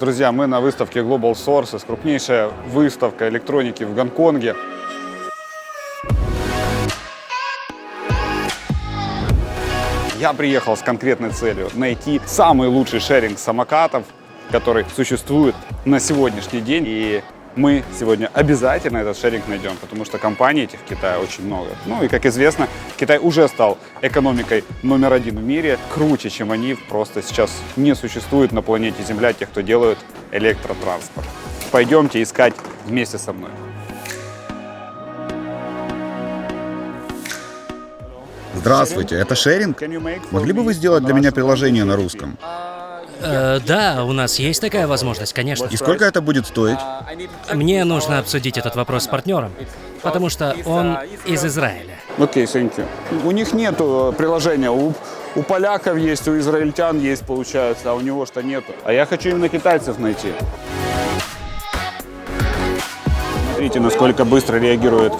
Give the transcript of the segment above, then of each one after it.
Друзья, мы на выставке Global Sources, крупнейшая выставка электроники в Гонконге. Я приехал с конкретной целью найти самый лучший шеринг самокатов, который существует на сегодняшний день. И мы сегодня обязательно этот шеринг найдем, потому что компаний этих в Китае очень много. Ну и, как известно, Китай уже стал экономикой номер один в мире. Круче, чем они, просто сейчас не существует на планете Земля тех, кто делают электротранспорт. Пойдемте искать вместе со мной. Здравствуйте, это шеринг? Могли бы вы сделать для меня приложение на русском? Да, у нас есть такая возможность, конечно. И сколько это будет стоить? Мне нужно обсудить этот вопрос с партнером, потому что он из Израиля. Окей, thank you. У них нет приложения. У поляков есть, у израильтян есть, получается, а у него что нету. А я хочу именно китайцев найти. Смотрите, насколько быстро реагируют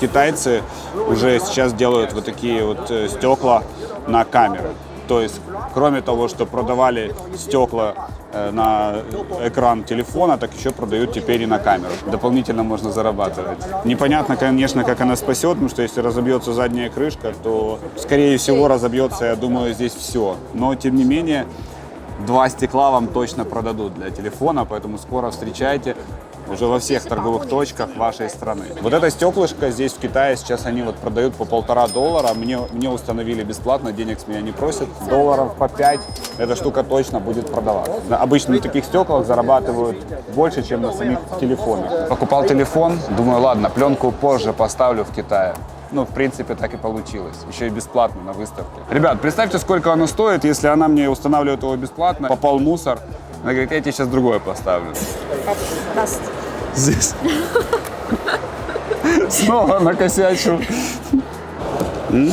китайцы. Уже сейчас делают вот такие вот стекла на камеры. То есть, кроме того, что продавали стекла на экран телефона, так еще продают теперь и на камеру. Дополнительно можно зарабатывать. Непонятно, конечно, как она спасет, потому что если разобьется задняя крышка, то, скорее всего, разобьется, я думаю, здесь все. Но, тем не менее, 2 стекла вам точно продадут для телефона, поэтому скоро встречайте уже во всех торговых точках вашей страны. Вот это стеклышко здесь в Китае сейчас они вот продают по $1,5. Мне установили бесплатно, денег с меня не просят. Долларов по 5 эта штука точно будет продаваться. Обычно на таких стеклах зарабатывают больше, чем на самих телефонах. Покупал телефон, думаю, ладно, пленку позже поставлю в Китае. Ну, в принципе, так и получилось. Еще и бесплатно на выставке. Ребят, представьте, сколько оно стоит, если она мне устанавливает его бесплатно. Попал мусор. Она говорит, я тебе сейчас другое поставлю. Здесь. Снова накосячил. You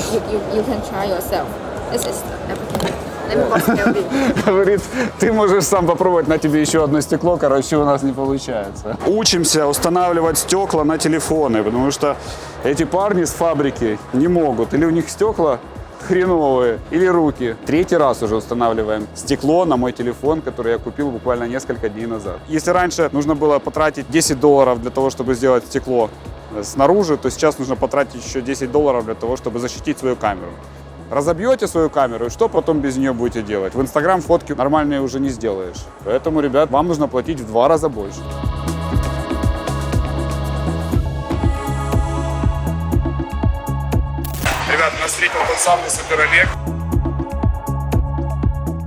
can try yourself. This is everything. Let me wash it. Говорит, ты можешь сам попробовать, на тебе еще одно стекло, короче, у нас не получается. Учимся устанавливать стекла на телефоны, потому что эти парни с фабрики не могут. Или у них стекла хреновые, или руки. 3-й раз уже устанавливаем стекло на мой телефон, который я купил буквально несколько дней назад. Если раньше нужно было потратить $10 для того, чтобы сделать стекло снаружи, то сейчас нужно потратить еще $10 для того, чтобы защитить свою камеру. Разобьете свою камеру, и что потом без нее будете делать? В Инстаграм фотки нормальные уже не сделаешь. Поэтому, ребят, вам нужно платить в 2 раза больше. Ребят, нас встретил тот самый Супер Олег.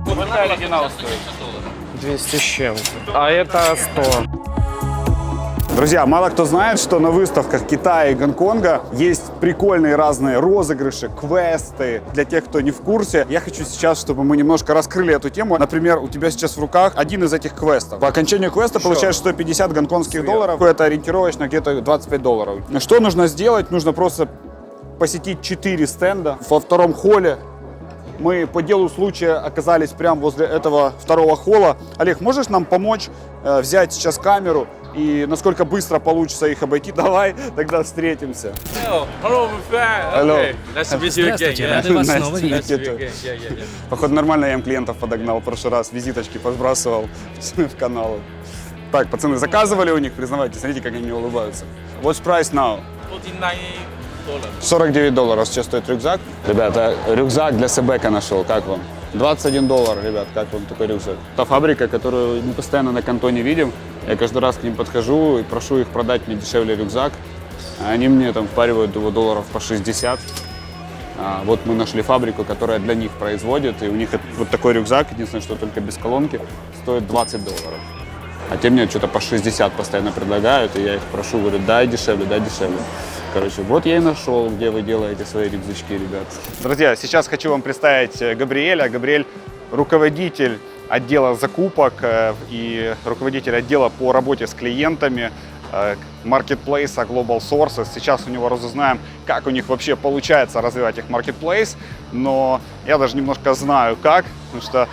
Вот какая оригинал стоит? 200 с чем-то. А это 100. Друзья, мало кто знает, что на выставках Китая и Гонконга есть прикольные разные розыгрыши, квесты. Для тех, кто не в курсе, я хочу сейчас, чтобы мы немножко раскрыли эту тему. Например, у тебя сейчас в руках один из этих квестов. По окончанию квеста получаешь 150 гонконгских долларов. Это ориентировочно где-то $25. Что нужно сделать? Нужно просто посетить 4 стенда во 2-м холле. Мы по делу случая оказались прямо возле этого 2-го холла. Олег, можешь нам помочь взять сейчас камеру и насколько быстро получится их обойти? Давай тогда встретимся. Hello, okay. Nice to meet you again. Здравствуйте, рады вас Nice снова to видеть. meet you too. Походу, нормально я им клиентов подогнал в прошлый раз, визиточки позбрасывал в каналы. Так, пацаны, заказывали у них, признавайтесь, смотрите, как они мне улыбаются. What's price now? $49 сейчас стоит рюкзак. Ребята, рюкзак для Себека нашел, как вам? $21, ребят, как вам такой рюкзак? Та фабрика, которую мы постоянно на Кантоне видим. Я каждый раз к ним подхожу и прошу их продать мне дешевле рюкзак. Они мне там впаривают его долларов по 60. Вот мы нашли фабрику, которая для них производит, и у них вот такой рюкзак, единственное, что только без колонки, стоит $20. А те мне что-то по 60 постоянно предлагают, и я их прошу, говорю, дай дешевле, дай дешевле. Короче, вот я и нашел, где вы делаете свои рюкзачки, ребят. Друзья, сейчас хочу вам представить Габриэля. Габриэль – руководитель отдела закупок и руководитель отдела по работе с клиентами маркетплейса Global Sources. Сейчас у него разузнаем, как у них вообще получается развивать их маркетплейс, но я даже немножко знаю как, потому что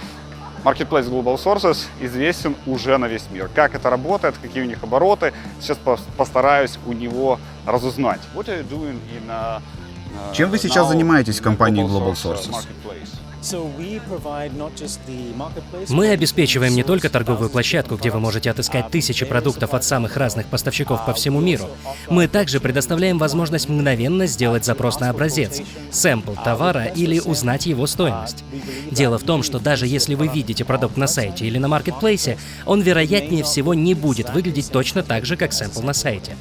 Marketplace Global Sources известен уже на весь мир. Как это работает, какие у них обороты, сейчас постараюсь у него разузнать. Чем вы сейчас занимаетесь в компании Global Sources? Мы обеспечиваем не только торговую площадку, где вы можете отыскать тысячи продуктов от самых разных поставщиков по всему миру. Мы также предоставляем возможность мгновенно сделать запрос на образец, сэмпл товара или узнать его стоимость. Дело в том, что даже если вы видите продукт на сайте или на маркетплейсе, он вероятнее всего не будет выглядеть точно так же, как сэмпл на сайте.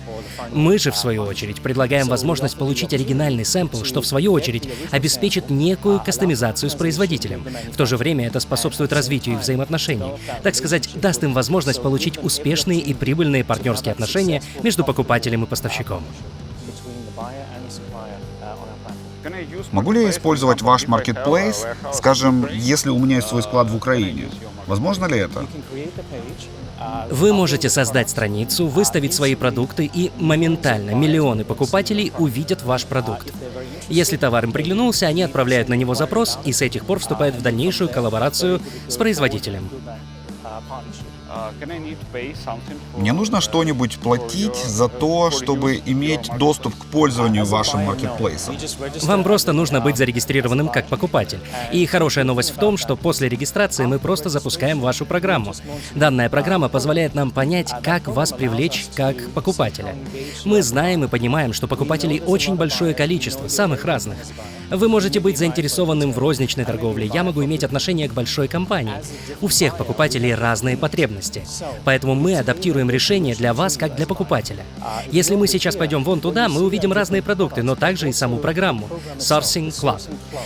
Мы же, в свою очередь, предлагаем возможность получить оригинальный сэмпл, что в свою очередь обеспечит некую кастомизацию с производителем. В то же время это способствует развитию их взаимоотношений. Так сказать, даст им возможность получить успешные и прибыльные партнерские отношения между покупателем и поставщиком. Могу ли я использовать ваш маркетплейс, скажем, если у меня есть свой склад в Украине? Возможно ли это? Вы можете создать страницу, выставить свои продукты, и моментально миллионы покупателей увидят ваш продукт. Если товар им приглянулся, они отправляют на него запрос и с этих пор вступают в дальнейшую коллаборацию с производителем. Мне нужно что-нибудь платить за то, чтобы иметь доступ к пользованию вашим маркетплейсом? Вам просто нужно быть зарегистрированным как покупатель. И хорошая новость в том, что после регистрации мы просто запускаем вашу программу. Данная программа позволяет нам понять, как вас привлечь как покупателя. Мы знаем и понимаем, что покупателей очень большое количество, самых разных. Вы можете быть заинтересованным в розничной торговле, я могу иметь отношение к большой компании. У всех покупателей разные потребности. Поэтому мы адаптируем решение для вас, как для покупателя. Если мы сейчас пойдем вон туда, мы увидим разные продукты, но также и саму программу Sourcing Club.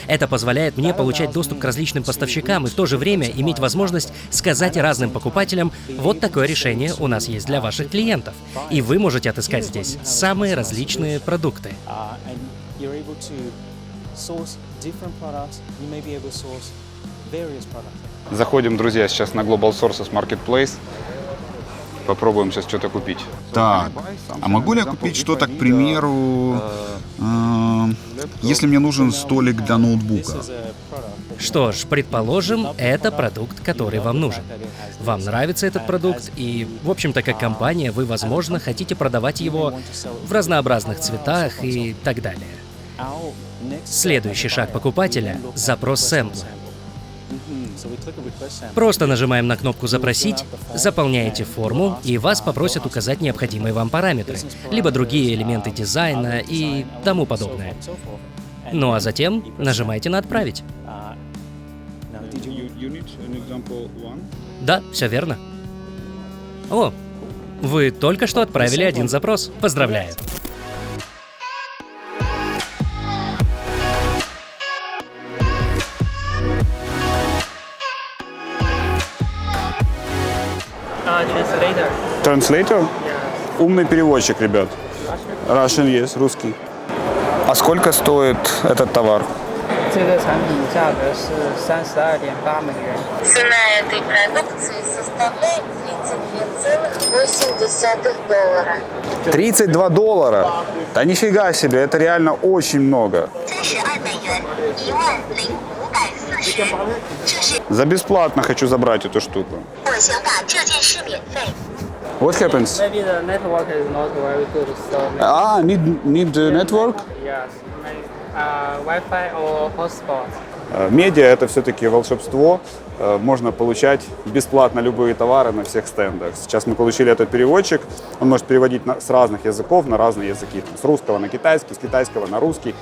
Это позволяет мне получать доступ к различным поставщикам и в то же время иметь возможность сказать разным покупателям: вот такое решение у нас есть для ваших клиентов. И вы можете отыскать здесь самые различные продукты. Заходим, друзья, сейчас на Global Sources Marketplace. Попробуем сейчас что-то купить. Так, а могу ли я купить что-то, к примеру, если мне нужен столик для ноутбука? Что ж, предположим, это продукт, который вам нужен. Вам нравится этот продукт, и, в общем-то, как компания, вы, возможно, хотите продавать его в разнообразных цветах и так далее. Следующий шаг покупателя — запрос сэмпла. Просто нажимаем на кнопку «Запросить», заполняете форму, и вас попросят указать необходимые вам параметры, либо другие элементы дизайна и тому подобное. Ну а затем нажимаете на «Отправить». Да, все верно. О, вы только что отправили один запрос. Поздравляю. Translator? Умный переводчик, ребят. Russian есть, русский. А сколько стоит этот товар? 这个产品价格是32.8美元。 Цена этой продукции составляет $32,8. 32 доллара. Да нифига себе, это реально очень много. 32美元，10540。 За бесплатно хочу забрать эту штуку. 我想把这件事免费。 What happens? Maybe the network is not very good, so Need network? yes, Wi-Fi or hotspot. Медиа — это все-таки волшебство. Можно получать бесплатно любые товары на всех стендах. Сейчас мы получили этот переводчик. Он может переводить с разных языков на разные языки. С русского на китайский, с китайского на русский,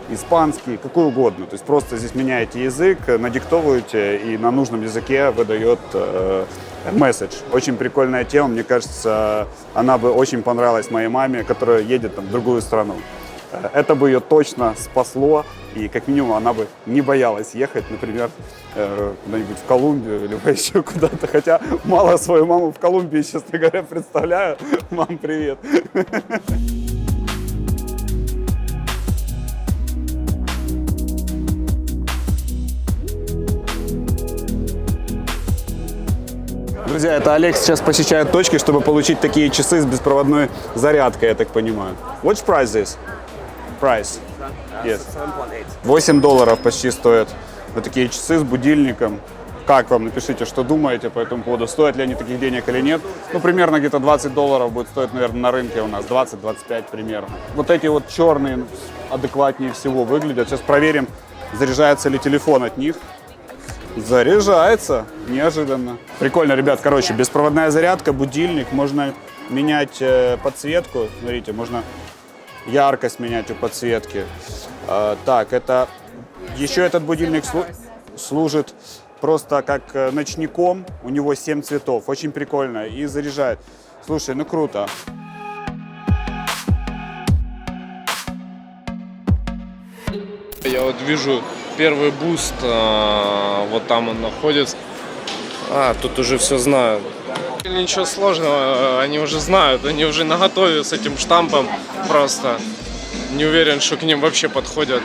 испанский, какой угодно. То есть просто здесь меняете язык, надиктовываете, и на нужном языке выдает месседж. Очень прикольная тема. Мне кажется, она бы очень понравилась моей маме, которая едет там в другую страну. Это бы ее точно спасло, и как минимум она бы не боялась ехать, например, куда-нибудь в Колумбию или еще куда-то. Хотя мало свою маму в Колумбии, честно говоря, представляю. Мам, привет. Друзья, это Олег сейчас посещает точки, чтобы получить такие часы с беспроводной зарядкой, я так понимаю. What's price this? Price? Yes. 8 долларов почти стоят вот такие часы с будильником. Как вам? Напишите, что думаете по этому поводу. Стоят ли они таких денег или нет. Ну, примерно где-то 20 долларов будет стоить, наверное, на рынке у нас. 20-25 примерно. Вот эти вот черные адекватнее всего выглядят. Сейчас проверим, заряжается ли телефон от них. Заряжается. Неожиданно. Прикольно, ребят. Короче, беспроводная зарядка, будильник. Можно менять подсветку. Смотрите, можно яркость менять у подсветки. Так, это... Еще этот будильник служит просто как ночником. У него 7 цветов. Очень прикольно. И заряжает. Слушай, ну круто. Я вот вижу первый буст, вот там он находится. Тут уже все знают. Ничего сложного, они уже знают, они уже наготове с этим штампом просто. Не уверен, что к ним вообще подходят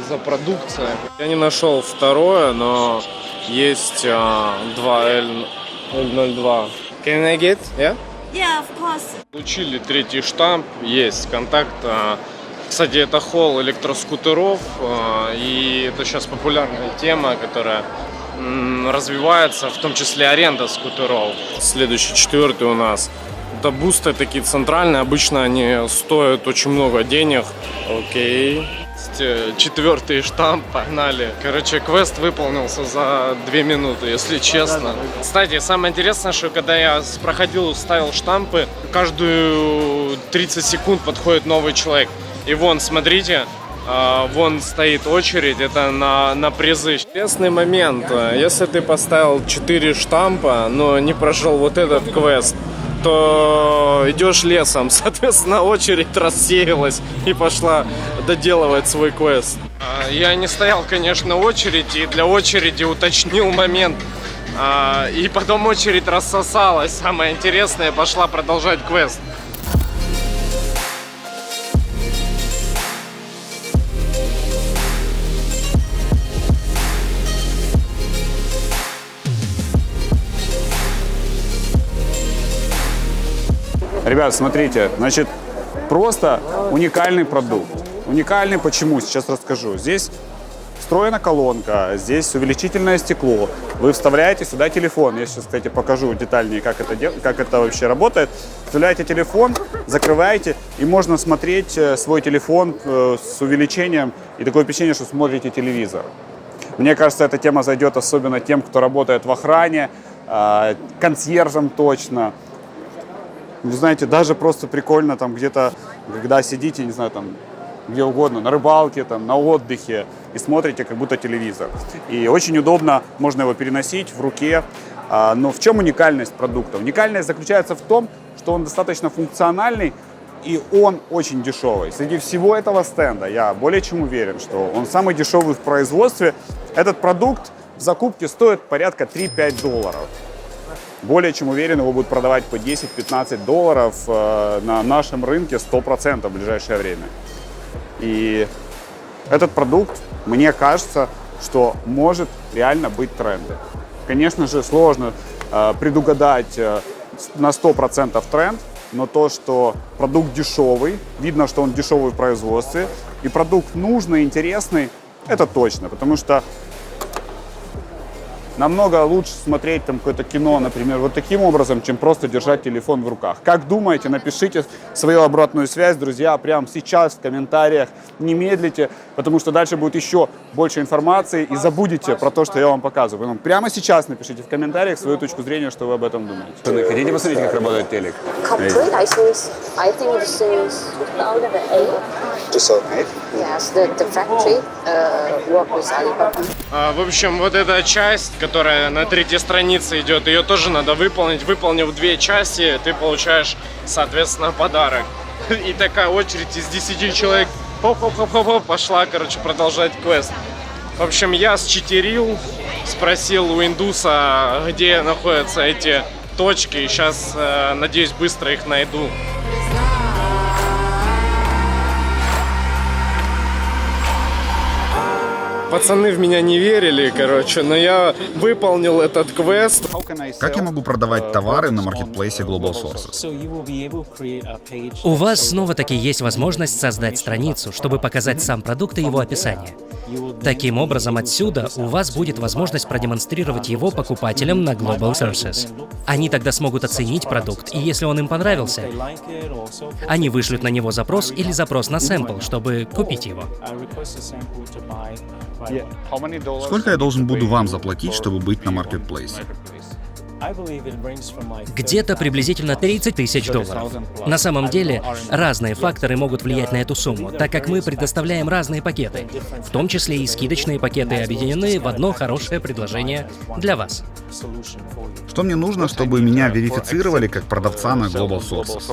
за продукцией. Я не нашел второе, но есть 2L02. Can I get? Yeah? Yeah, of course. Получили третий штамп, есть контакт. Кстати, это холл электроскутеров, и это сейчас популярная тема, которая развивается, в том числе аренда скутеров. Следующий, четвертый у нас. Это бусты такие центральные, обычно они стоят очень много денег. Окей. Четвертый штамп, погнали. Короче, квест выполнился за 2 минуты, если честно. Кстати, самое интересное, что когда я проходил, ставил штампы, каждую 30 секунд подходит новый человек. И вон, смотрите, вон стоит очередь, это на призы. Интересный момент, если ты поставил 4 штампа, но не прошел вот этот квест, то идешь лесом, соответственно, очередь рассеялась и пошла доделывать свой квест. Я не стоял, конечно, в очереди, и для очереди уточнил момент, и потом очередь рассосалась. Самое интересное, пошла продолжать квест. Ребят, смотрите, значит, просто уникальный продукт. Уникальный почему? Сейчас расскажу. Здесь встроена колонка, здесь увеличительное стекло. Вы вставляете сюда телефон. Я сейчас, кстати, покажу детальнее, как это вообще работает. Вставляете телефон, закрываете, и можно смотреть свой телефон с увеличением. И такое впечатление, что смотрите телевизор. Мне кажется, эта тема зайдет особенно тем, кто работает в охране, консьержам точно. Вы знаете, даже просто прикольно там где-то, когда сидите, не знаю, там где угодно, на рыбалке, там, на отдыхе и смотрите как будто телевизор. И очень удобно, можно его переносить в руке. Но в чем уникальность продукта? Уникальность заключается в том, что он достаточно функциональный и он очень дешевый. Среди всего этого стенда я более чем уверен, что он самый дешевый в производстве. Этот продукт в закупке стоит порядка 3-5 долларов. Более чем уверен, его будут продавать по 10-15 долларов на нашем рынке 100% в ближайшее время. И этот продукт, мне кажется, что может реально быть трендом. Конечно же, сложно предугадать на 100% тренд, но то, что продукт дешевый, видно, что он дешевый в производстве, и продукт нужный, интересный, это точно, потому что намного лучше смотреть там какое-то кино, например, вот таким образом, чем просто держать телефон в руках. Как думаете, напишите свою обратную связь, друзья, прямо сейчас в комментариях. Не медлите, потому что дальше будет еще больше информации, и забудете про то, что я вам показываю. Поэтому прямо сейчас напишите в комментариях свою точку зрения, что вы об этом думаете. Хотите посмотреть, как работает телек? Complete, I think since 2008. 2008? Yes, the factory work with Alibaba. В общем, вот эта часть, которая на 3-й странице идет, ее тоже надо выполнить. Выполнив 2 части, ты получаешь, соответственно, подарок. И такая очередь из 10 человек хоп-хоп-хоп-хоп пошла, короче, продолжать квест. В общем, я считерил, спросил у индуса, где находятся эти точки, и сейчас, надеюсь, быстро их найду. Пацаны в меня не верили, короче, но я выполнил этот квест. Как я могу продавать товары на маркетплейсе Global Sources? У вас снова-таки есть возможность создать страницу, чтобы показать сам продукт и его описание. Таким образом, отсюда у вас будет возможность продемонстрировать его покупателям на Global Sources. Они тогда смогут оценить продукт, и если он им понравился, они вышлют на него запрос или запрос на сэмпл, чтобы купить его. Сколько я должен буду вам заплатить, чтобы быть на маркетплейсе? Где-то приблизительно 30 тысяч долларов. На самом деле, разные факторы могут влиять на эту сумму, так как мы предоставляем разные пакеты, в том числе и скидочные пакеты объединены в одно хорошее предложение для вас. Что мне нужно, чтобы меня верифицировали как продавца на Global Sources?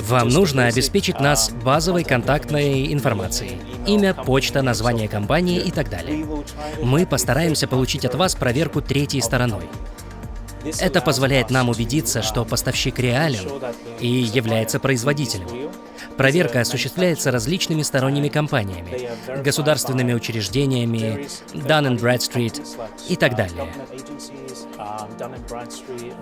Вам нужно обеспечить нас базовой контактной информацией. Имя, почта, название компании и так далее. Мы постараемся получить от вас проверку третьей стороной. Это позволяет нам убедиться, что поставщик реален и является производителем. Проверка осуществляется различными сторонними компаниями, государственными учреждениями, Dun & Bradstreet и так далее.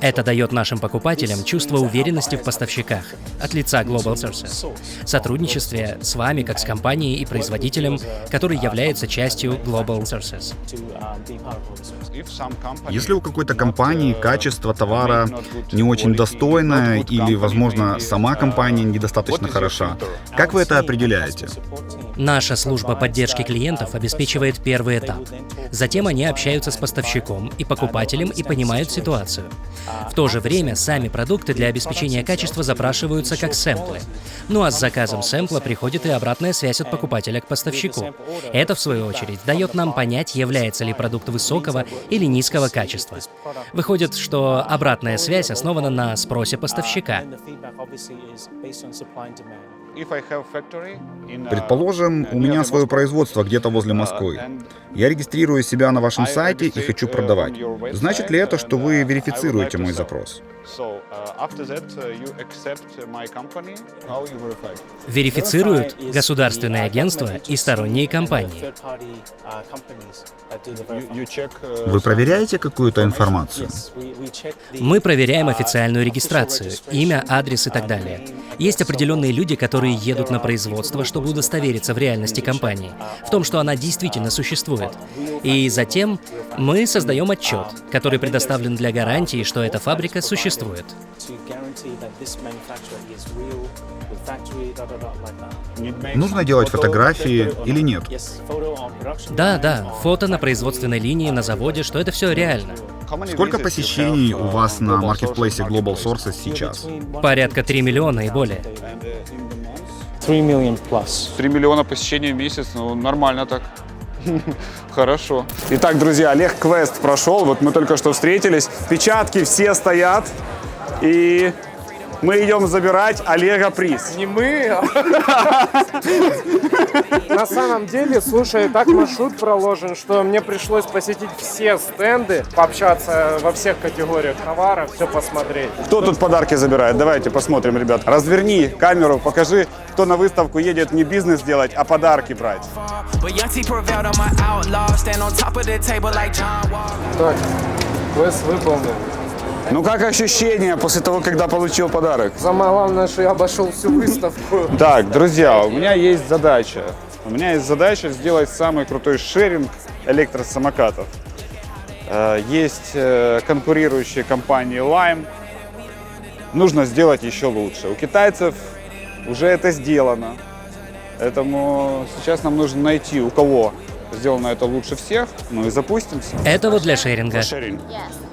Это дает нашим покупателям чувство уверенности в поставщиках от лица Global Sources, сотрудничестве с вами как с компанией и производителем, который является частью Global Sources. Если у какой-то компании качество товара не очень достойное или, возможно, сама компания недостаточно хороша, как вы это определяете? Наша служба поддержки клиентов обеспечивает первый этап. Затем они общаются с поставщиком и покупателем и понимают ситуацию. В то же время сами продукты для обеспечения качества запрашиваются как сэмплы. Ну а с заказом сэмпла приходит и обратная связь от покупателя к поставщику. Это, в свою очередь, дает нам понять, является ли продукт высокого или низкого качества. Выходит, что обратная связь основана на спросе поставщика. Предположим, у меня свое производство где-то возле Москвы. Я регистрирую себя на вашем сайте и хочу продавать. Значит ли это, что вы верифицируете мой запрос? Верифицируют государственные агентства и сторонние компании. Вы проверяете какую-то информацию? Мы проверяем официальную регистрацию, имя, адрес и так далее. Есть определенные люди, которые едут на производство, чтобы удостовериться в реальности компании, в том, что она действительно существует. И затем мы создаем отчет, который предоставлен для гарантии, что эта фабрика существует. Нужно делать фотографии или нет? Да, фото на производственной линии, на заводе, что это все реально. Сколько посещений у вас на маркетплейсе Global Sources сейчас? Порядка 3 миллиона и более. 3 million plus. 3 миллиона посещений в месяц, ну нормально так. Хорошо. Итак, друзья, Олег квест прошел, вот мы только что встретились. Печатки все стоят, и мы идем забирать Олега приз. Не мы. На самом деле, слушай, так маршрут проложен, что мне пришлось посетить все стенды, пообщаться во всех категориях товаров, все посмотреть. Кто тут подарки забирает? Давайте посмотрим, ребят. Разверни камеру, покажи, кто на выставку едет не бизнес делать, а подарки брать. Так, квест выполнен. Ну как ощущения после того, когда получил подарок? Самое главное, что я обошел всю выставку. Так, друзья, у меня есть задача. У меня есть задача сделать самый крутой шеринг электросамокатов. Есть конкурирующие компании Lime. Нужно сделать еще лучше. У китайцев уже это сделано. Поэтому сейчас нам нужно найти, у кого сделано это лучше всех. Ну и запустимся. Это вот для шеринга.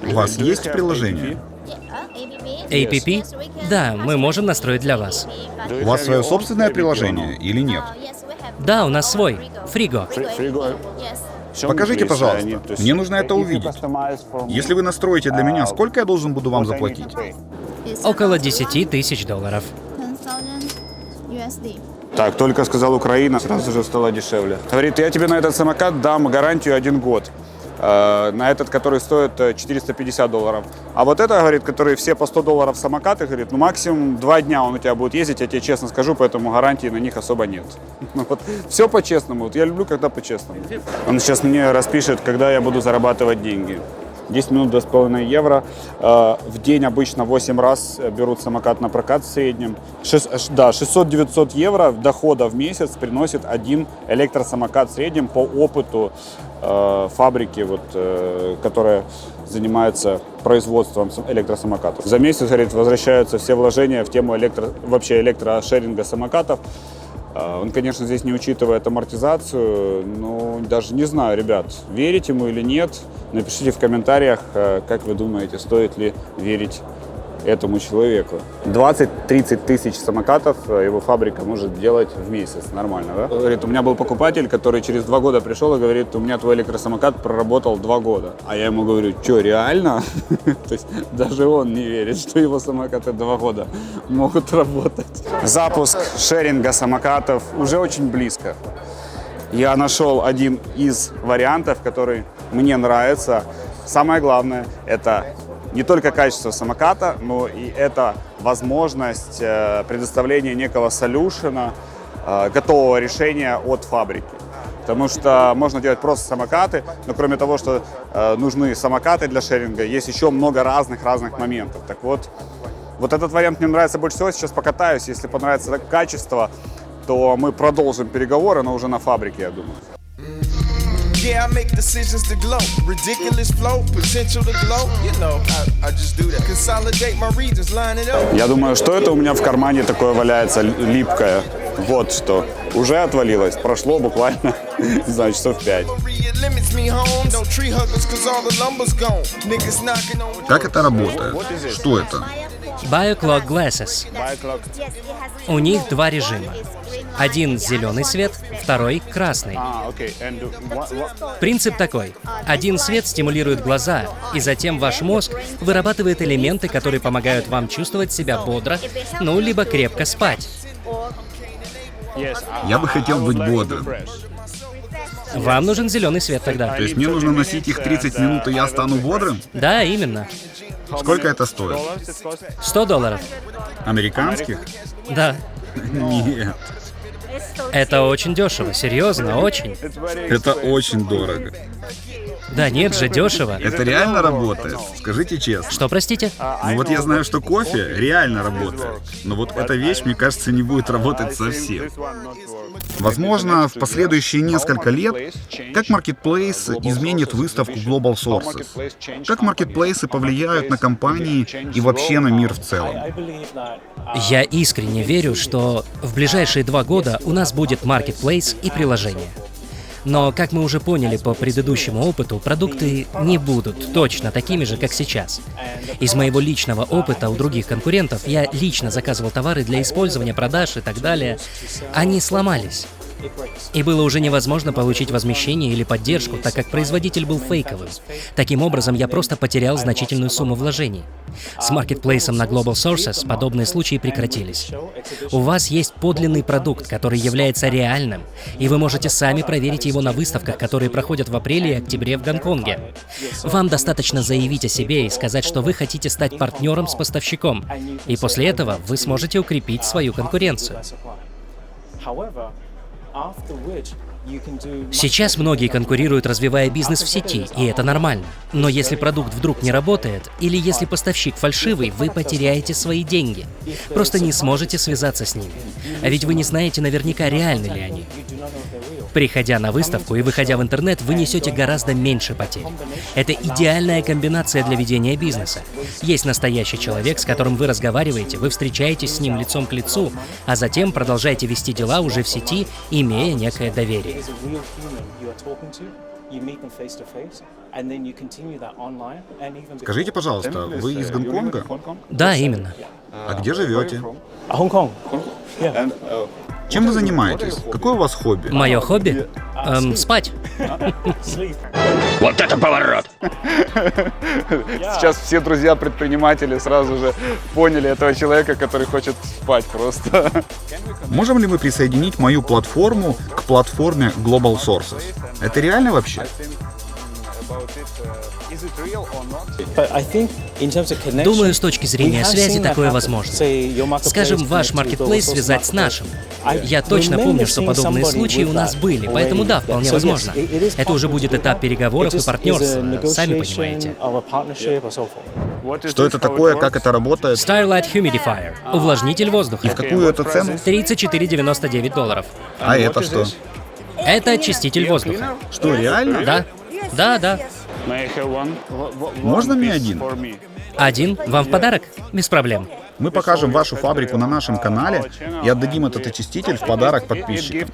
У вас есть приложение? APP? Да, мы можем настроить для вас. У вас свое собственное приложение или нет? Да, у нас свой. Фриго. Покажите, пожалуйста. Мне нужно это увидеть. Если вы настроите для меня, сколько я должен буду вам заплатить? Около 10 тысяч долларов. Так, только сказал Украина, сразу же стало дешевле. Говорит, я тебе на этот самокат дам гарантию 1 год. На этот, который стоит 450 долларов. А вот это, говорит, которые все по 100 долларов самокаты, говорит, ну максимум 2 дня он у тебя будет ездить, я тебе честно скажу, поэтому гарантии на них особо нет. Ну, вот, все по-честному. Вот я люблю, когда по-честному. Он сейчас мне распишет, когда я буду зарабатывать деньги. 10 минут 2,5 евро. В день обычно 8 раз берут самокат на прокат в среднем. 600-900 евро дохода в месяц приносит один электросамокат в среднем по опыту фабрики, вот, которая занимается производством электросамокатов. За месяц, говорит, возвращаются все вложения в тему вообще электрошеринга самокатов. Он, конечно, здесь не учитывает амортизацию, но даже не знаю, ребят, верить ему или нет. Напишите в комментариях, как вы думаете, стоит ли верить этому человеку. 20-30 тысяч самокатов его фабрика может делать в месяц. Нормально, да? Говорит, у меня был покупатель, который через 2 года пришел и говорит, у меня твой электросамокат проработал 2 года. А я ему говорю, что, реально? То есть даже он не верит, что его самокаты 2 года могут работать. Запуск шеринга самокатов уже очень близко. Я нашел один из вариантов, который мне нравится. Самое главное, это не только качество самоката, но и это возможность предоставления некого солюшена, готового решения от фабрики. Потому что можно делать просто самокаты, но кроме того, что нужны самокаты для шеринга, есть еще много разных моментов. Так вот этот вариант мне нравится больше всего. Сейчас покатаюсь. Если понравится качество, то мы продолжим переговоры, но уже на фабрике, я думаю. Yeah, I make decisions to glow. Ridiculous flow, potential to glow. You know, I just do that. Consolidate my regions, line it up. Я думаю, что это у меня в кармане такое валяется липкое. Вот что. Уже отвалилось. Прошло буквально, не знаю, часов 5. Как это работает? Что это? BioClock Glasses. У них 2 режима. Один зеленый свет, второй красный. Принцип такой. Один свет стимулирует глаза, и затем ваш мозг вырабатывает элементы, которые помогают вам чувствовать себя бодро, ну, либо крепко спать. Я бы хотел быть бодрым. Вам нужен зеленый свет тогда. То есть мне нужно носить их 30 минут, и я стану бодрым? Да, именно. Сколько это стоит? $100. Американских? Да. Нет. Это очень дешево, серьезно, очень. Это очень дорого. Да нет же, дешево. Это реально работает? Скажите честно. Что, простите? Ну вот я знаю, что кофе реально работает. Но вот эта вещь, мне кажется, не будет работать совсем. Возможно, в последующие несколько лет, как Marketplace изменит выставку Global Sources? Как маркетплейсы повлияют на компании и вообще на мир в целом? Я искренне верю, что в ближайшие 2 года у нас будет Marketplace и приложение. Но, как мы уже поняли по предыдущему опыту, продукты не будут точно такими же, как сейчас. Из моего личного опыта у других конкурентов я лично заказывал товары для использования, продаж и так далее. Они сломались. И было уже невозможно получить возмещение или поддержку, так как производитель был фейковым. Таким образом, я просто потерял значительную сумму вложений. С маркетплейсом на Global Sources подобные случаи прекратились. У вас есть подлинный продукт, который является реальным, и вы можете сами проверить его на выставках, которые проходят в апреле и октябре в Гонконге. Вам достаточно заявить о себе и сказать, что вы хотите стать партнером с поставщиком, и после этого вы сможете укрепить свою конкуренцию. Сейчас многие конкурируют, развивая бизнес в сети, и это нормально. Но если продукт вдруг не работает, или если поставщик фальшивый, вы потеряете свои деньги. Просто не сможете связаться с ними. А ведь вы не знаете наверняка, реальны ли они. Приходя на выставку и выходя в интернет, вы несете гораздо меньше потерь. Это идеальная комбинация для ведения бизнеса. Есть настоящий человек, с которым вы разговариваете, вы встречаетесь с ним лицом к лицу, а затем продолжаете вести дела уже в сети, имея некое доверие. Скажите, пожалуйста, вы из Гонконга? Да, именно. А где живете? Hong Чем вы занимаетесь? Какое у вас хобби? Мое хобби? Спать. Вот это поворот! Сейчас все друзья-предприниматели сразу же поняли этого человека, который хочет спать просто. Можем ли мы присоединить мою платформу к платформе Global Sources? Это реально вообще? Думаю, с точки зрения связи такое возможно. Скажем, ваш маркетплейс связать с нашим. Я точно помню, что подобные случаи у нас были, поэтому да, вполне возможно. Это уже будет этап переговоров и партнерства, сами понимаете. Что это такое, как это работает? Starlight Humidifier. Увлажнитель воздуха. И в какую это цену? $34.99. А это что? Это очиститель воздуха. Что, реально? Да. Да. Можно мне один? Один вам в подарок? Без проблем. Мы покажем вашу фабрику на нашем канале и отдадим этот очиститель в подарок подписчикам.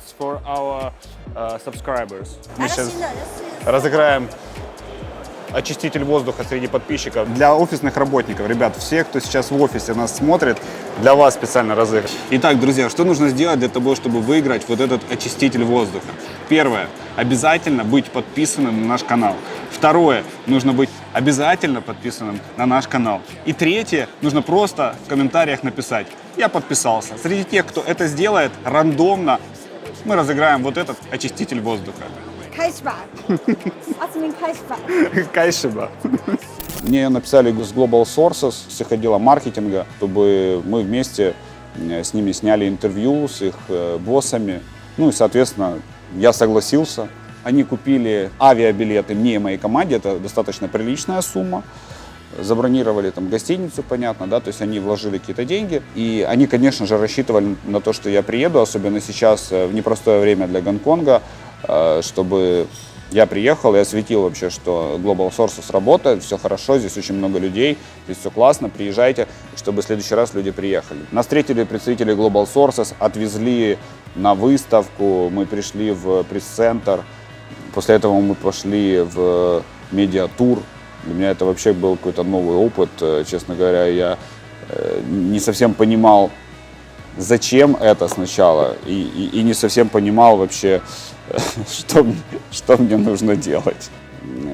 Мы сейчас разыграем очиститель воздуха среди подписчиков для офисных работников. Ребят, все, кто сейчас в офисе нас смотрит, для вас специально разыгрыш. Итак, друзья, что нужно сделать для того, чтобы выиграть вот этот очиститель воздуха? Первое. Обязательно быть подписанным на наш канал. Второе. Нужно быть обязательно подписанным на наш канал. И третье. Нужно просто в комментариях написать: я подписался. Среди тех, кто это сделает, рандомно мы разыграем вот этот очиститель воздуха. Кайшиба. Мне написали с Global Sources, с их отдела маркетинга, чтобы мы вместе с ними сняли интервью с их боссами. Ну и, соответственно, я согласился. Они купили авиабилеты мне и моей команде, это достаточно приличная сумма. Забронировали там гостиницу, понятно, да, то есть они вложили какие-то деньги. И они, конечно же, рассчитывали на то, что я приеду, особенно сейчас в непростое время для Гонконга, чтобы я приехал и осветил вообще, что Global Sources работает, все хорошо, здесь очень много людей, здесь все классно, приезжайте, чтобы в следующий раз люди приехали. Нас встретили представители Global Sources, отвезли на выставку, мы пришли в пресс-центр, после этого мы пошли в медиатур. Для меня это вообще был какой-то новый опыт, честно говоря, я не совсем понимал, зачем это сначала, и не совсем понимал вообще, что мне нужно делать.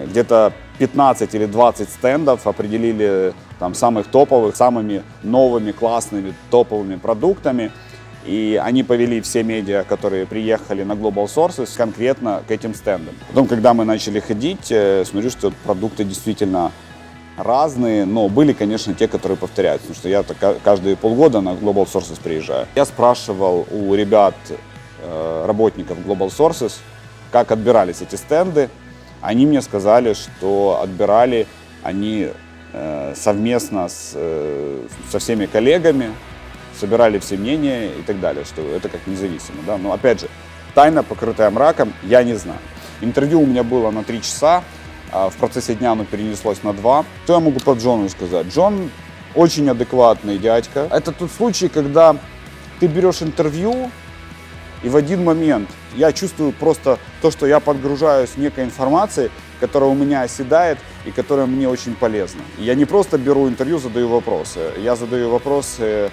Где-то 15 или 20 стендов определили там самых топовых, самыми новыми, классными, топовыми продуктами. И они повели все медиа, которые приехали на Global Sources, конкретно к этим стендам. Потом, когда мы начали ходить, смотрю, что продукты действительно разные, но были, конечно, те, которые повторяются, потому что я каждые полгода на Global Sources приезжаю. Я спрашивал у ребят, работников Global Sources, как отбирались эти стенды. Они мне сказали, что отбирали они совместно со всеми коллегами, собирали все мнения и так далее, что это как независимо. Да? Но опять же, тайна, покрытая мраком, я не знаю. Интервью у меня было на 3 часа, а в процессе дня оно перенеслось на 2. Что я могу по Джону сказать? Джон очень адекватный дядька. Это тот случай, когда ты берешь интервью, и в один момент я чувствую просто то, что я подгружаюсь некой информацией, которая у меня оседает и которая мне очень полезна. Я не просто беру интервью, задаю вопросы. Я задаю вопросы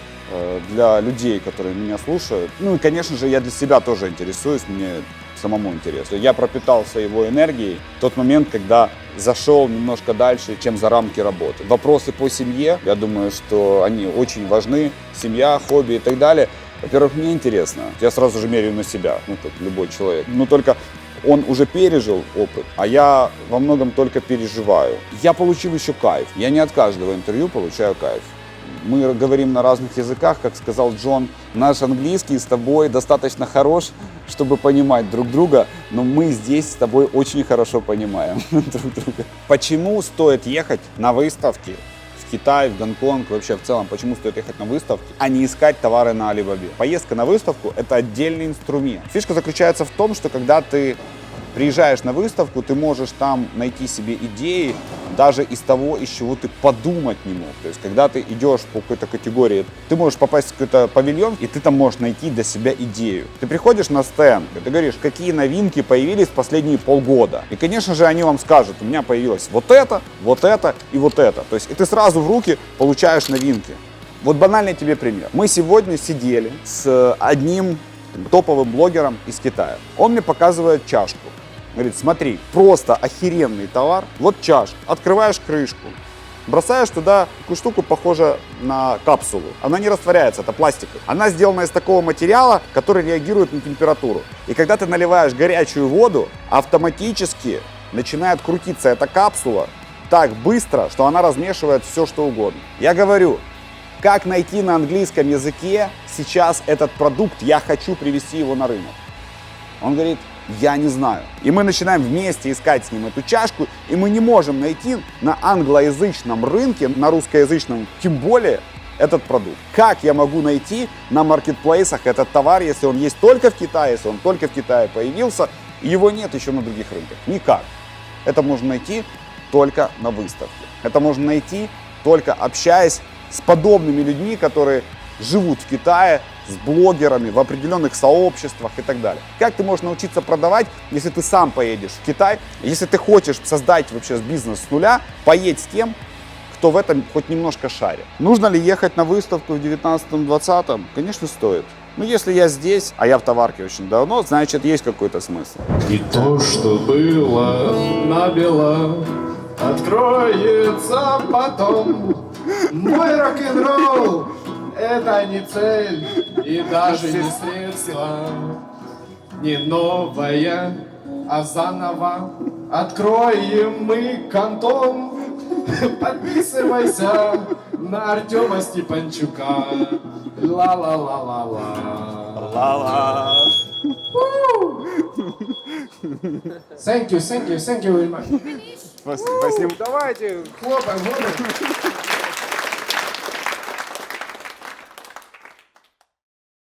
для людей, которые меня слушают. Ну и, конечно же, я для себя тоже интересуюсь, мне самому интересно. Я пропитался его энергией в тот момент, когда зашел немножко дальше, чем за рамки работы. Вопросы по семье, я думаю, что они очень важны. Семья, хобби и так далее. Во-первых, мне интересно. Я сразу же меряю на себя, ну, как любой человек. Но только он уже пережил опыт, а я во многом только переживаю. Я получил еще кайф. Я не от каждого интервью получаю кайф. Мы говорим на разных языках, как сказал Джон. Наш английский с тобой достаточно хорош, чтобы понимать друг друга, но мы здесь с тобой очень хорошо понимаем друг друга. Почему стоит ехать на выставки в Китай, в Гонконг, вообще в целом, почему стоит ехать на выставки, а не искать товары на Alibaba? Поездка на выставку – это отдельный инструмент. Фишка заключается в том, что когда ты приезжаешь на выставку, ты можешь там найти себе идеи даже из того, из чего ты подумать не мог. То есть, когда ты идешь по какой-то категории, ты можешь попасть в какой-то павильон, и ты там можешь найти для себя идею. Ты приходишь на стенд, и ты говоришь, какие новинки появились в последние полгода. И, конечно же, они вам скажут, у меня появилось вот это и вот это. То есть, и ты сразу в руки получаешь новинки. Вот банальный тебе пример. Мы сегодня сидели с одним топовым блогером из Китая. Он мне показывает чашку. Говорит, смотри, просто охеренный товар. Вот чашка. Открываешь крышку, бросаешь туда такую штуку, похожую на капсулу. Она не растворяется, это пластик. Она сделана из такого материала, который реагирует на температуру. И когда ты наливаешь горячую воду, автоматически начинает крутиться эта капсула так быстро, что она размешивает все, что угодно. Я говорю, как найти на английском языке сейчас этот продукт, я хочу привезти его на рынок. Он говорит, я не знаю. И мы начинаем вместе искать с ним эту чашку, и мы не можем найти на англоязычном рынке, на русскоязычном тем более, этот продукт. Как я могу найти на маркетплейсах этот товар, если он есть только в Китае, если он только в Китае появился, и его нет еще на других рынках? Никак. Это можно найти только на выставке. Это можно найти только общаясь с подобными людьми, которые живут в Китае, с блогерами, в определенных сообществах и так далее. Как ты можешь научиться продавать, если ты сам поедешь в Китай? Если ты хочешь создать вообще бизнес с нуля, поедь с тем, кто в этом хоть немножко шарит. Нужно ли ехать на выставку в 19-20? Конечно, стоит. Но если я здесь, а я в товарке очень давно, значит, есть какой-то смысл. И то, что было набело, откроется потом. Мой рок-н-ролл — это не цель и даже не средство. Не новое, а заново откроем мы кантон. Подписывайся на Артема Степанчука. Ла-ла-ла-ла-ла. Ла-ла. Thank you very much. Спасибо. Давайте, хлопаем,